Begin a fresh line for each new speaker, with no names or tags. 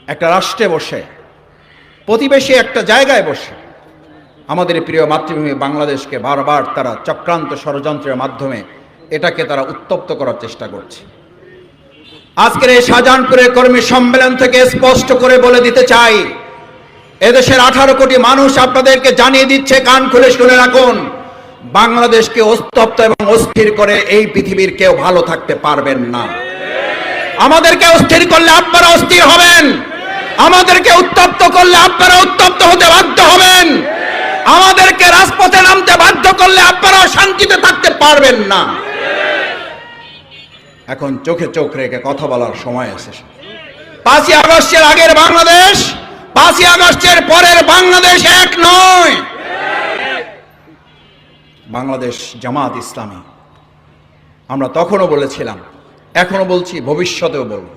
একটা রাষ্ট্রে বসে, প্রতিবেশী একটা জায়গায় বসে আমাদের প্রিয় মাতৃভূমি বাংলাদেশকে বারবার তারা চক্রান্ত ষড়যন্ত্রের মাধ্যমে এটাকে তারা উত্তপ্ত করার চেষ্টা করছে। আজকের এই শাহজাহানপুরের কর্মী সম্মেলন থেকে স্পষ্ট করে বলে দিতে চাই, এদেশের 18 কোটি মানুষ আপনাদেরকে জানিয়ে দিচ্ছে, কান খুলে শুনে রাখুন, বাংলাদেশকে উত্তপ্ত এবং অস্থির করে এই পৃথিবীর কেউ ভালো থাকতে পারবেন না। আমাদেরকে অস্থির করলে আপনারা অস্থির হবেন, আমাদেরকে উত্তপ্ত করলে আপনারা উত্তপ্ত হতে বাধ্য হবেন, আমাদেরকে রাজপথে নামতে বাধ্য করলে আপনারা শান্তিতে থাকতে পারবেন না। এখন চোখে চোখ রেখে কথা বলার সময় এসেছে। 5ই আগস্টের আগের বাংলাদেশ, 5ই আগস্টের পরের বাংলাদেশ এক নয়। বাংলাদেশ জামাত ইসলামী, আমরা তখনও বলেছিলাম, এখনো বলছি, ভবিষ্যতেও বলব।